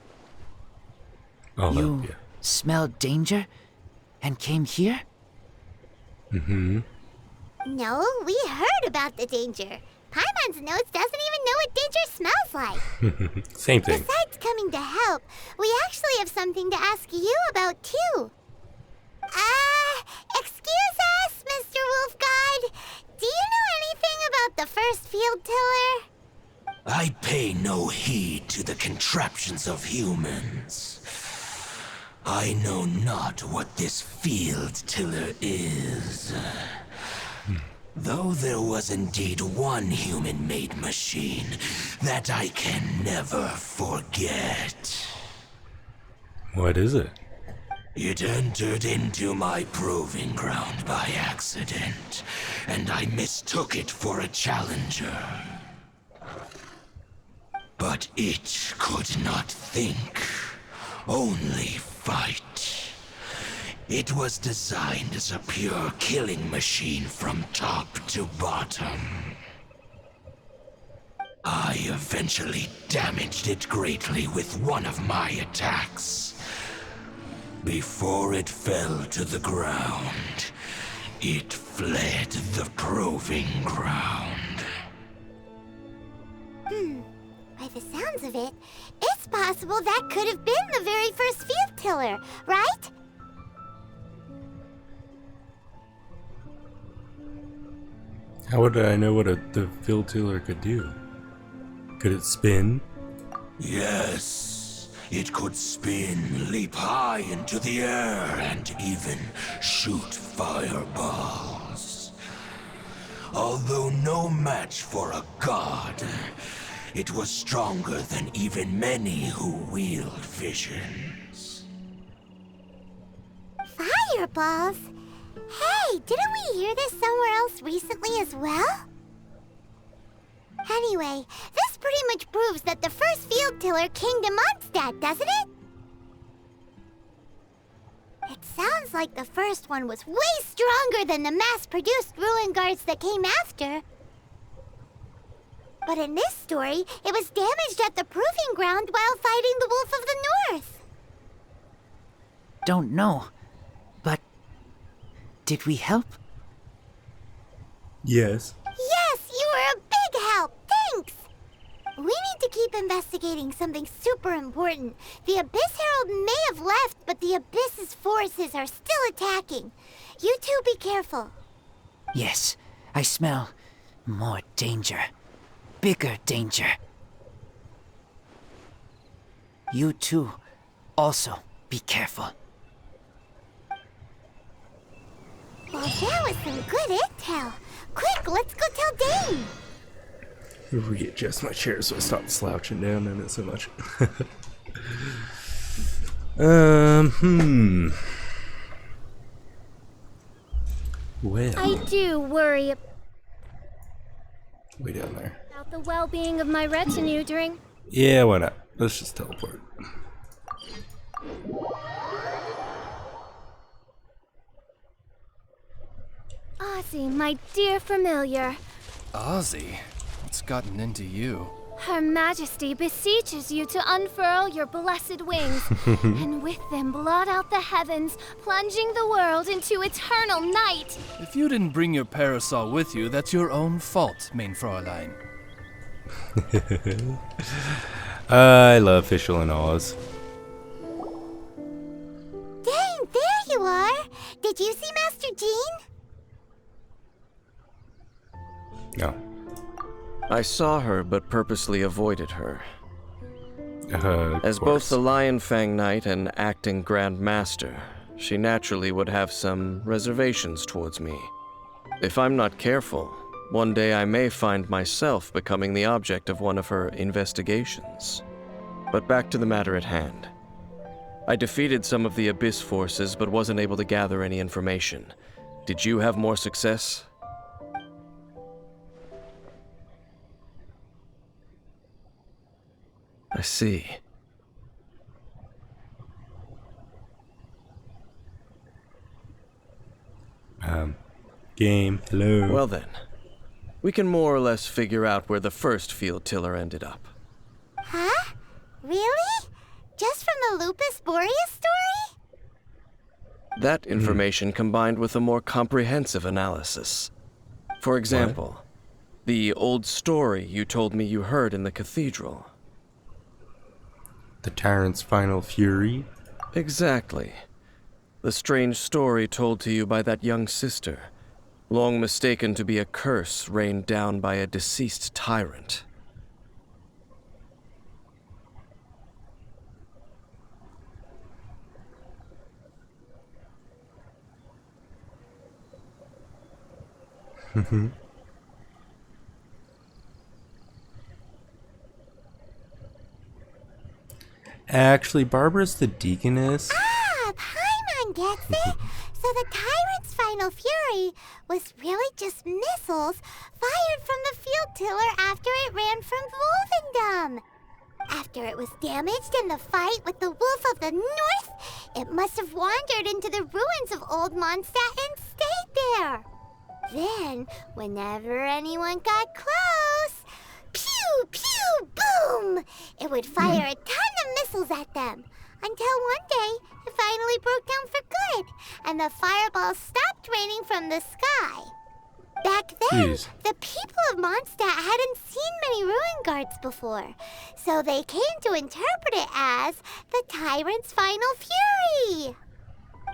I'll help You you. smelled danger and came here? No, we heard about the danger. Paimon's nose doesn't even know what danger smells like. Same thing. Besides coming to help, we actually have something to ask you about too. Excuse us, Mr. Wolf God. Do you know anything about the first field tiller? I pay no heed to the contraptions of humans. I know not what this field tiller is. Though there was indeed one human-made machine that I can never forget. What is it? It entered into my proving ground by accident, and I mistook it for a challenger. But it could not think, only fight. It was designed as a pure killing machine from top to bottom. I eventually damaged it greatly with one of my attacks. Before it fell to the ground, it fled the proving ground. By the sounds of it, it's possible that could have been the very first field tiller, right? How would I know what the field tiller could do? Could it spin? Yes, it could spin, leap high into the air, and even shoot fireballs. Although no match for a god, it was stronger than even many who wield visions. Fireballs? Hey, didn't we hear this somewhere else recently as well? Anyway, this pretty much proves that the first field tiller came to Mondstadt, doesn't it? It sounds like the first one was way stronger than the mass-produced ruin guards that came after. But in this story, it was damaged at the proving ground while fighting the Wolf of the North. Don't know, but did we help? Yes. Yes, you were a big help, thanks! But why did you need to fight the Wolf of the North? It seems like the Wolf of the North was already defeated. Why are you still fighting? We need to keep investigating something super important. The Abyss Herald may have left, but the Abyss's forces are still attacking. You two be careful. Yes, I smell more danger. Bigger danger. You two also be careful. Well, that was some good intel. Quick, let's go tell Dane. Readjust my chair so I stop slouching down in it so much. Well. I do worry Way down there. about the well-being of my retinue during... Yeah, why not? Let's just teleport. Ozzy, my dear familiar. Ozzy? What's gotten into you? Her Majesty beseeches you to unfurl your blessed wings, and with them blot out the heavens, plunging the world into eternal night. If you didn't bring your parasol with you, that's your own fault, mein Fräulein. I love Fischl and Oz. Dane, there you are. Did you see Master Jean? No. I saw her, but purposely avoided her. As both course. the Lion Fang Knight and acting Grand Master, she naturally would have some reservations towards me. If I'm not careful, one day I may find myself becoming the object of one of her investigations. But back to the matter at hand. I defeated some of the Abyss forces, but wasn't able to gather any information. Did you have more success? I see. Game. Hello. Well then, we can more or less figure out where the first field tiller ended up. Huh? Really? Just from the Lupus Boreas story? That information combined with a more comprehensive analysis. For example, the old story you told me you heard in the cathedral. The Tyrant's final fury? Exactly. The strange story told to you by that young sister, long mistaken to be a curse rained down by a deceased tyrant. Actually, Barbara's the deaconess. Ah, Paimon gets it. So the Tyrant's final fury was really just missiles fired from the field tiller after it ran from Wolvendom. After it was damaged in the fight with the Wolf of the North, it must have wandered into the ruins of Old Mondstadt and stayed there. Then, whenever anyone got close, pew, pew, boom! It would fire a ton of missiles at them. Until one day, it finally broke down for good, and the fireballs stopped raining from the sky. Back then, the people of Mondstadt hadn't seen many ruin guards before, so they came to interpret it as the Tyrant's final fury.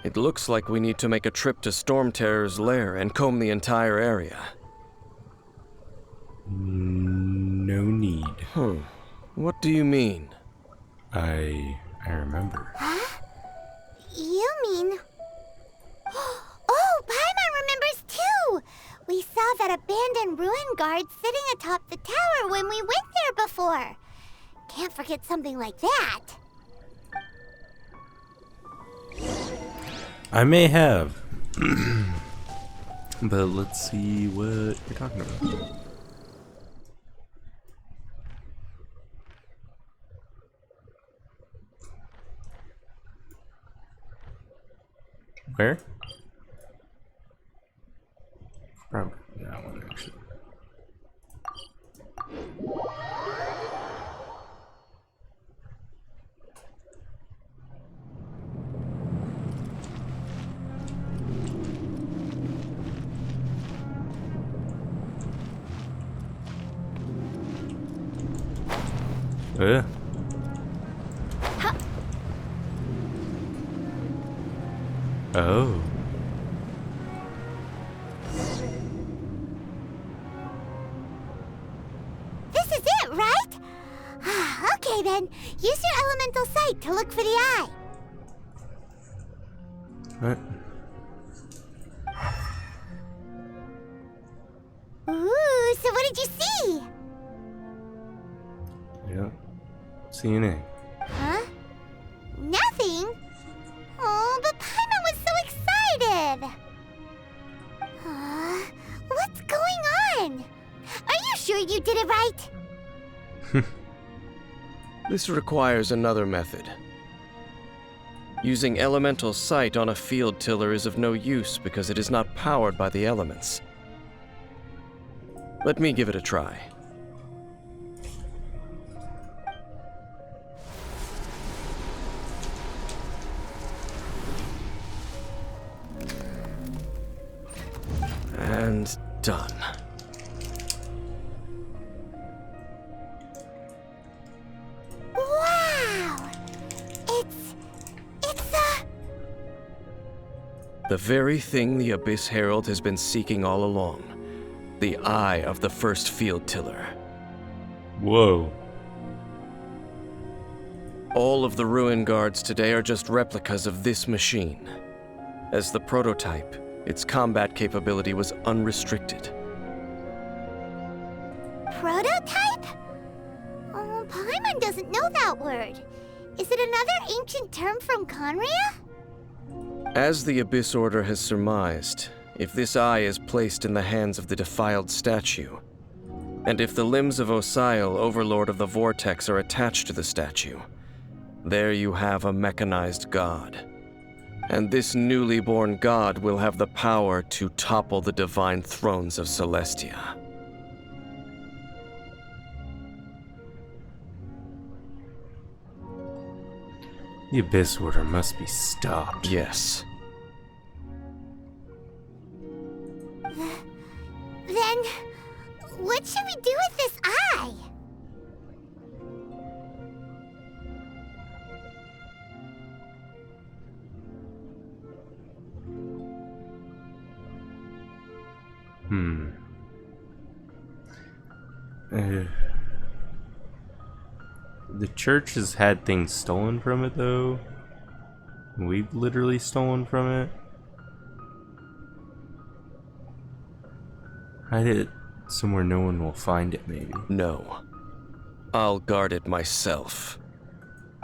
It looks like we need to make a trip to Storm Terror's lair and comb the entire area. No need. What do you mean? I remember. Huh? You mean... Oh, Paimon remembers too! We saw that abandoned ruin guard sitting atop the tower when we went there before. Can't forget something like that. I may have. But let's see what you're talking about. Where? Probably that one, actually. Oh. This is it, right? Okay then, use your elemental sight to look for the eye. What? Ooh, so what did you see? Yeah. See anything. Huh? Nothing? Oh, but Paimon was so excited! What's going on? Are you sure you did it right? This requires another method. Using elemental sight on a field tiller is of no use because it is not powered by the elements. Let me give it a try. And done. Wow! It's The very thing the Abyss Herald has been seeking all along. The eye of the first field tiller. Whoa. All of the ruin guards today are just replicas of this machine. As the prototype, its combat capability was unrestricted. prototype? Oh, Paimon doesn't know that word. Is it another ancient term from Conria? As the Abyss Order has surmised, if this eye is placed in the hands of the defiled statue, and if the limbs of Osiel, Overlord of the Vortex, are attached to the statue, there you have a mechanized god. And this newly born god will have the power to topple the divine thrones of Celestia. The Abyss Order must be stopped. Yes. Then, what should we do with this eye? The church has had things stolen from it, though. We've literally stolen from it. Hide it somewhere no one will find it, maybe. No. I'll guard it myself.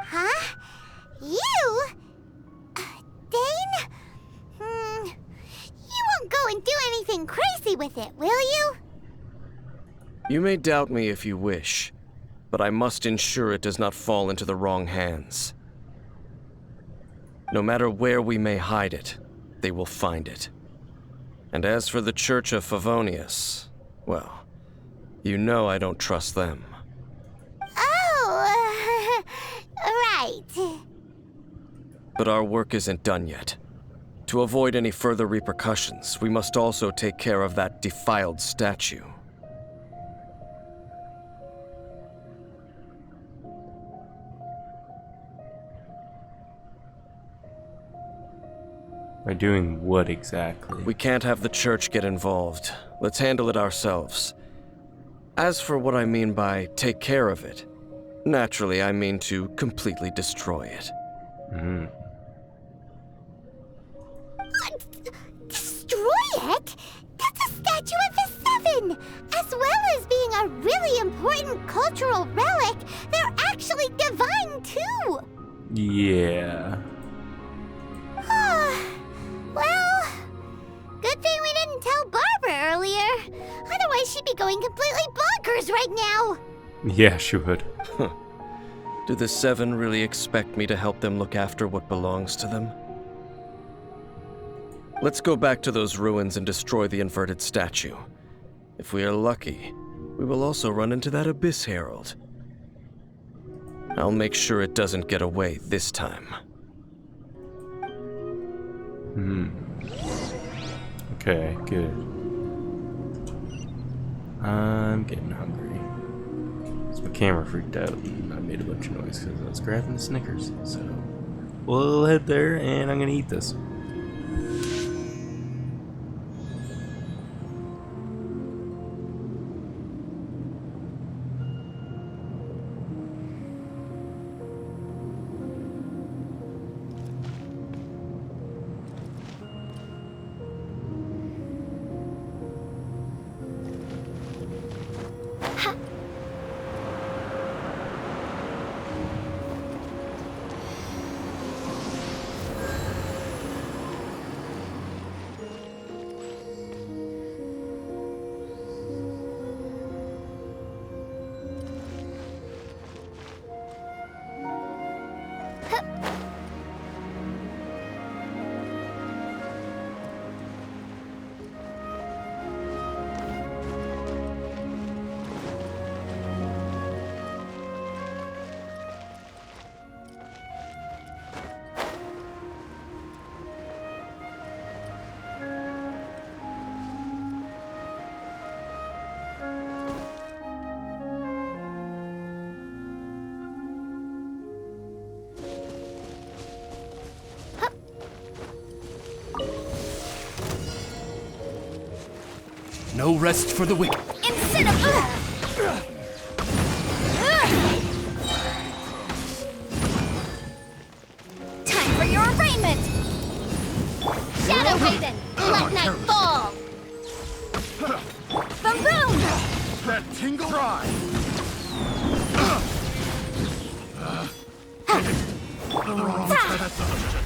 Huh? You? Dane? You won't go and do anything crazy with it, will you? You may doubt me if you wish, but I must ensure it does not fall into the wrong hands. No matter where we may hide it, they will find it. And as for the Church of Favonius, well, you know I don't trust them. Oh, right. But our work isn't done yet. To avoid any further repercussions, we must also take care of that defiled statue. By doing what exactly? We can't have the church get involved. Let's handle it ourselves. As for what I mean by take care of it, naturally I mean to completely destroy it. Destroy it? That's a statue of the Seven! As well as being a really important cultural relic, they're actually divine too! Yeah. Well, good thing we didn't tell Barbara earlier. Otherwise she'd be going completely bonkers right now. Yeah, she would. Do the Seven really expect me to help them look after what belongs to them? Let's go back to those ruins and destroy the inverted statue. If we are lucky, we will also run into that Abyss Herald. I'll make sure it doesn't get away this time. Okay, good. I'm getting hungry. So we camera freaked out and I made a bunch of noise because I was grabbing the Snickers. So we'll head there and I'm gonna eat this. No rest for the wicked. Time for your arraignment! Shadow Raven, let night fall! Boom boom! That tingle cry! The wrong predecessor.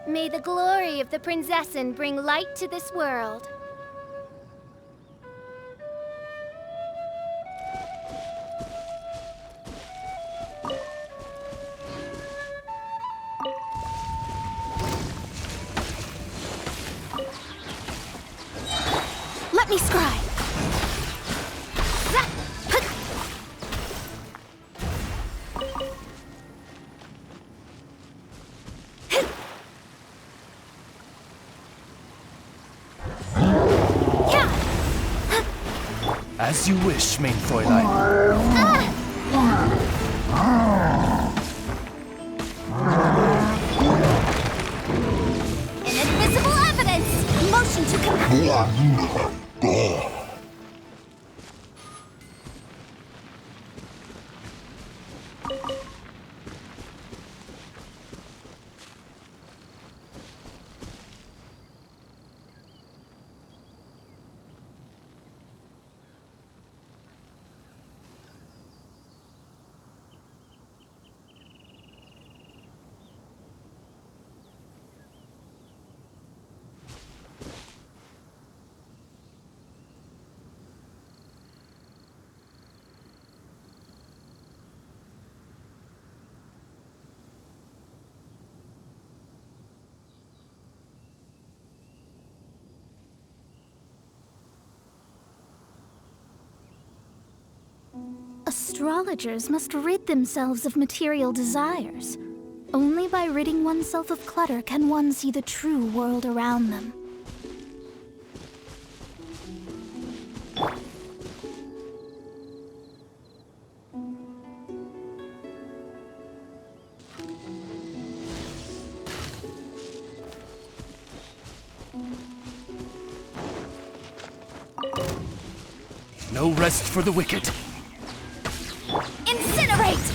May the glory of the Prinzessin bring light to this world. Let me scry. As you wish, main Fräulein. Inadmissible evidence! Motion to command. Astrologers must rid themselves of material desires. Only by ridding oneself of clutter can one see the true world around them. No rest for the wicked. Incinerate!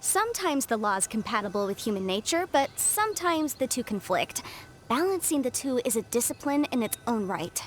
Sometimes the law is compatible with human nature, but sometimes the two conflict. Balancing the two is a discipline in its own right.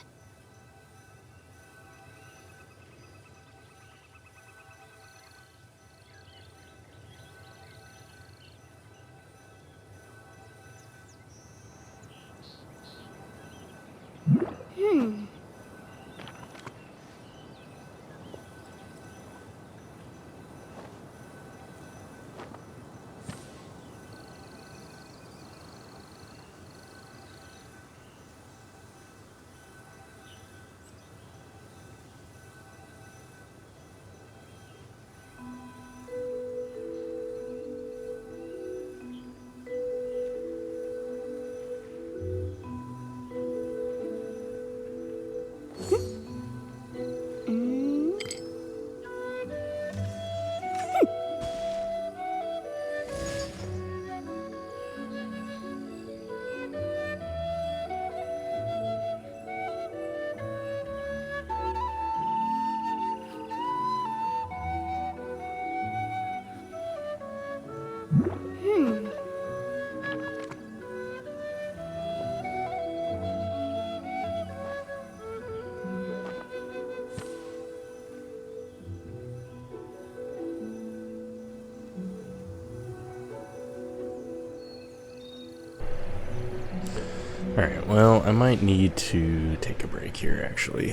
Alright, well, I might need to take a break here, actually.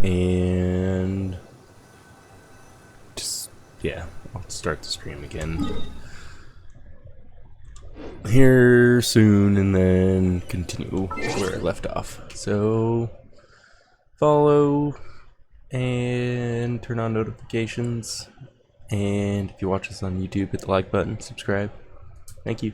And just, yeah, I'll start the stream again here soon and then continue where I left off. So, follow and turn on notifications. And if you watch us on YouTube, hit the like button, subscribe. Thank you.